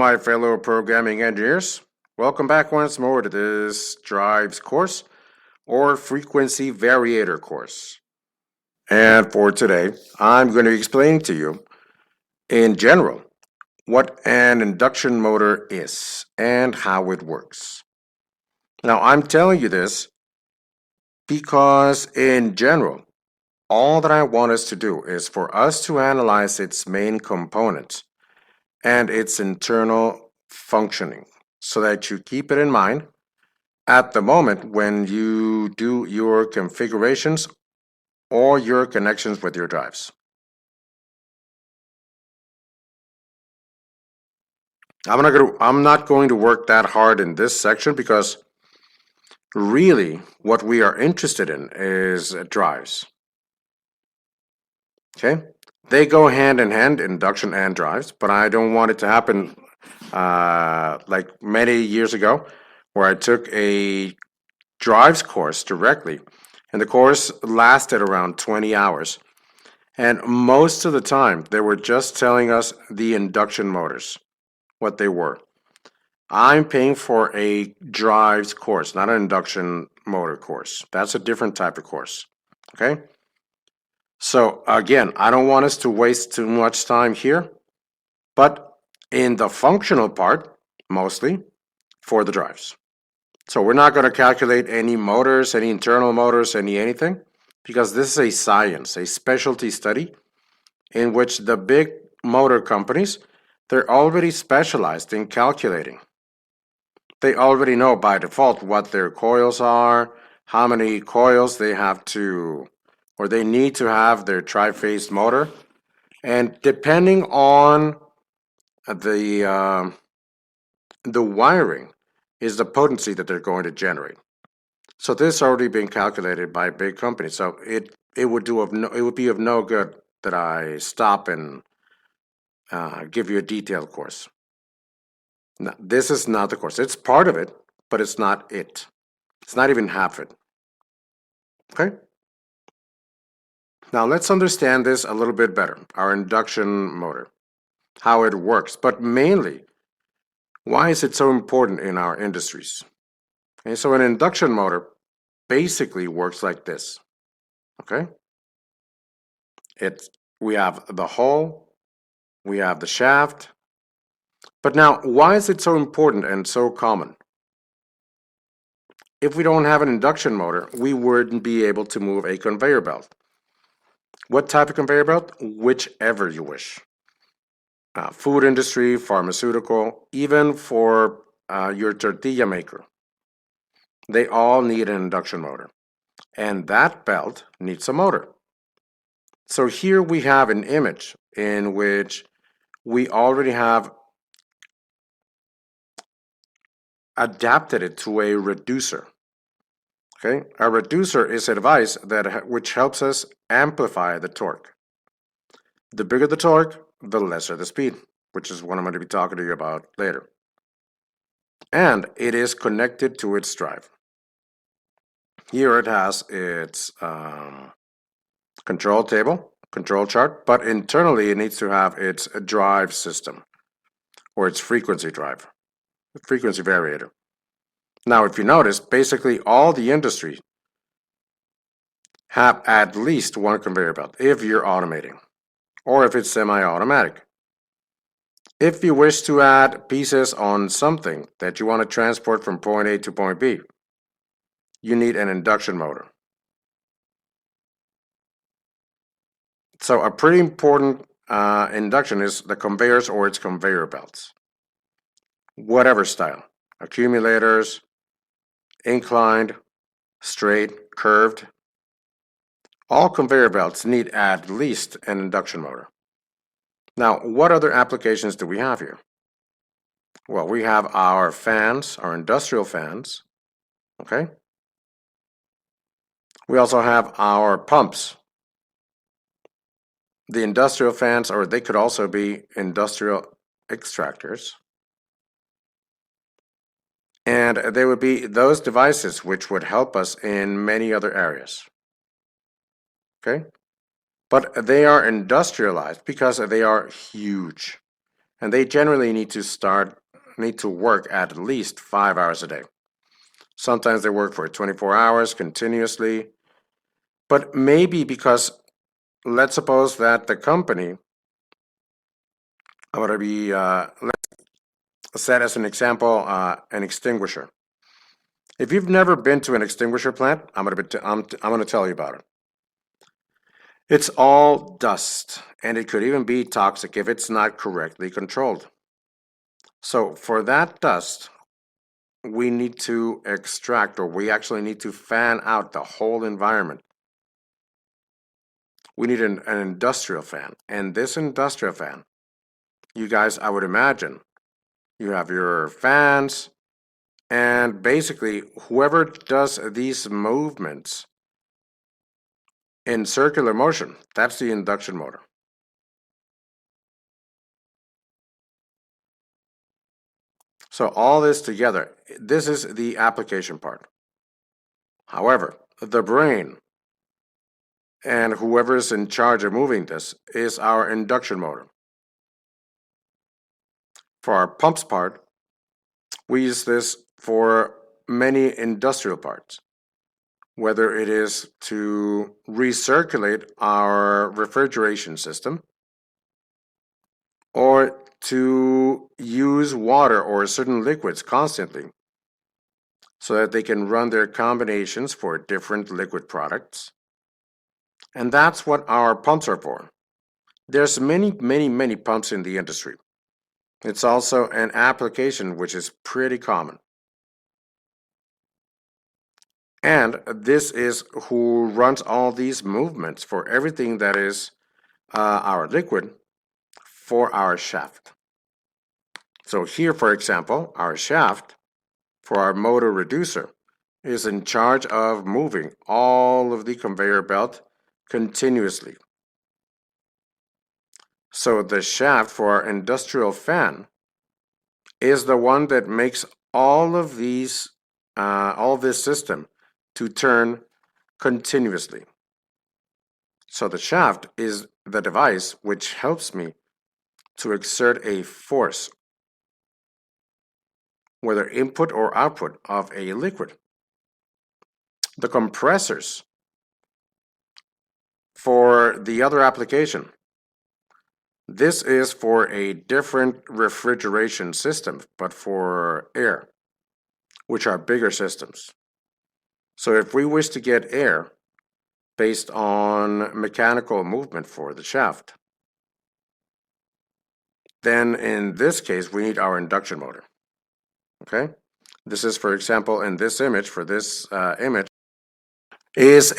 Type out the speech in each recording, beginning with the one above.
my fellow programming engineers. Welcome back once more to this drives course or frequency variator course. And for today, I'm going to explain to you in general what an induction motor is and how it works. Now, I'm telling you this because in general, all that I want us to do is for us to analyze its main components and its internal functioning so that you keep it in mind at the moment when you do your configurations or your connections with your drives. I'm not going to work that hard in this section because really what we are interested in is drives. Okay? They go hand in hand, induction and drives, but I don't want it to happen like many years ago where I took a drives course directly, and the course lasted around 20 hours. And most of the time, they were just telling us the induction motors, what they were. I'm paying for a drives course, not an induction motor course. That's a different type of course, okay? So again, I don't want us to waste too much time here, but in the functional part, mostly for the drives. So we're not going to calculate any motors, any internal motors, anything, because this is a science, a specialty study in which the big motor companies, they're already specialized in calculating. They already know by default what their coils are, how many coils they have to, or they need to have their tri-phase motor. And depending on the wiring is the potency that they're going to generate. So this has already been calculated by big companies. So it would be of no good that I stop and give you a detailed course. Now, this is not the course. It's part of it, but it's not it. It's not even half it. Okay? Now let's understand this a little bit better. Our induction motor, how it works, but mainly, why is it so important in our industries? Okay, so an induction motor basically works like this. Okay? We have the hull, we have the shaft. But now, why is it so important and so common? If we don't have an induction motor, we wouldn't be able to move a conveyor belt. What type of conveyor belt? Whichever you wish. Food industry, pharmaceutical, even for your tortilla maker. They all need an induction motor. And that belt needs a motor. So here we have an image in which we already have adapted it to a reducer. Okay, a reducer is a device which helps us amplify the torque. The bigger the torque, the lesser the speed, which is what I'm going to be talking to you about later. And it is connected to its drive. Here it has its control table, control chart, but internally it needs to have its drive system or its frequency drive, frequency variator. Now, if you notice, basically all the industry have at least one conveyor belt if you're automating or if it's semi-automatic. If you wish to add pieces on something that you want to transport from point A to point B, you need an induction motor. So a pretty important induction is the conveyors or its conveyor belts. Whatever style, accumulators, inclined, straight, curved. All conveyor belts need at least an induction motor. Now, what other applications do we have here? Well, we have our fans, our industrial fans, okay? We also have our pumps. The industrial fans, or they could also be industrial extractors. And they would be those devices which would help us in many other areas. Okay? But they are industrialized because they are huge. and they generally need to work at least 5 hours a day. Sometimes they work for 24 hours continuously, but maybe because, let's suppose that the company, I'm going to be, let's set as an example, an extinguisher. If you've never been to an extinguisher plant, I'm going to tell you about it. It's all dust, and it could even be toxic if it's not correctly controlled. So for that dust, we need to extract, or we actually need to fan out the whole environment. We need an industrial fan. And this industrial fan, you guys, I would imagine, you have your fans, and basically whoever does these movements in circular motion, that's the induction motor. So all this together, this is the application part. However, the brain and whoever is in charge of moving this is our induction motor. For our pumps part, we use this for many industrial parts, whether it is to recirculate our refrigeration system or to use water or certain liquids constantly so that they can run their combinations for different liquid products. And that's what our pumps are for. There's many pumps in the industry. It's also an application which is pretty common. And this is who runs all these movements for everything that is our liquid for our shaft. So here, for example, our shaft for our motor reducer is in charge of moving all of the conveyor belt continuously. So the shaft for our industrial fan is the one that makes all of these, all this system to turn continuously. So the shaft is the device which helps me to exert a force, whether input or output of a liquid. The compressors for the other application, this is for a different refrigeration system, but for air, which are bigger systems. So if we wish to get air based on mechanical movement for the shaft, then in this case, we need our induction motor. Okay? This is, for example, in this image, for this image, is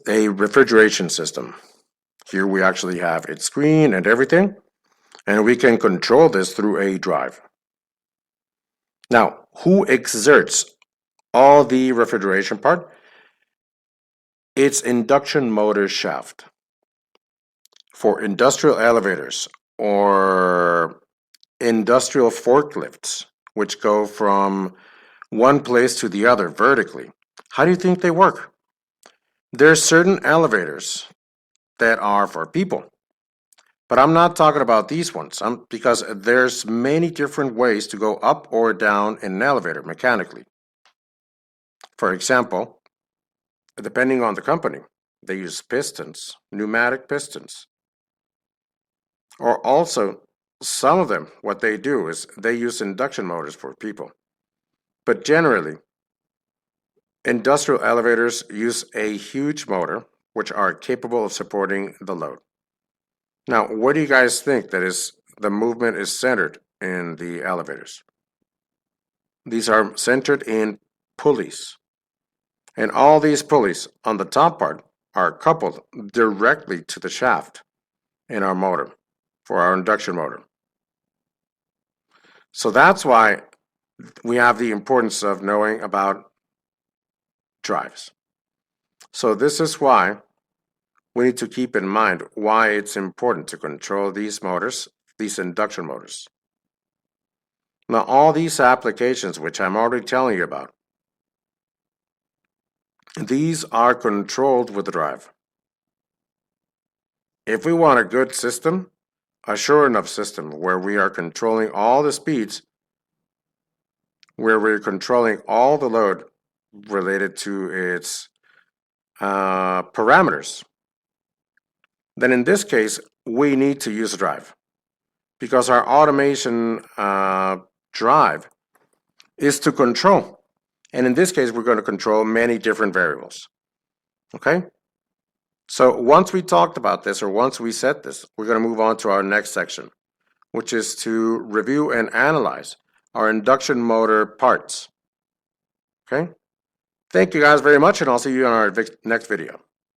a refrigeration system. Here we actually have its screen and everything, and we can control this through a drive. Now, who exerts all the refrigeration part? It's induction motor shaft. For industrial elevators or industrial forklifts, which go from one place to the other vertically, how do you think they work? There's certain elevators that are for people, but I'm not talking about these ones because there's many different ways to go up or down in an elevator mechanically. For example, depending on the company, they use pistons, pneumatic pistons. Or also, some of them, what they do is they use induction motors for people. But generally, industrial elevators use a huge motor, which are capable of supporting the load. Now, what do you guys think that is the movement is centered in the elevators? These are centered in pulleys. And all these pulleys on the top part are coupled directly to the shaft in our motor, for our induction motor. So that's why we have the importance of knowing about drives. So this is why we need to keep in mind why it's important to control these motors, these induction motors. Now, all these applications, which I'm already telling you about, these are controlled with the drive. If we want a good system, a sure enough system where we are controlling all the speeds, where we're controlling all the load related to its parameters, then in this case, we need to use a drive, because our automation drive is to control. And in this case, we're going to control many different variables. Okay? So once we talked about this, or once we set this, we're going to move on to our next section, which is to review and analyze our induction motor parts. Okay? Thank you guys very much, and I'll see you in our next video.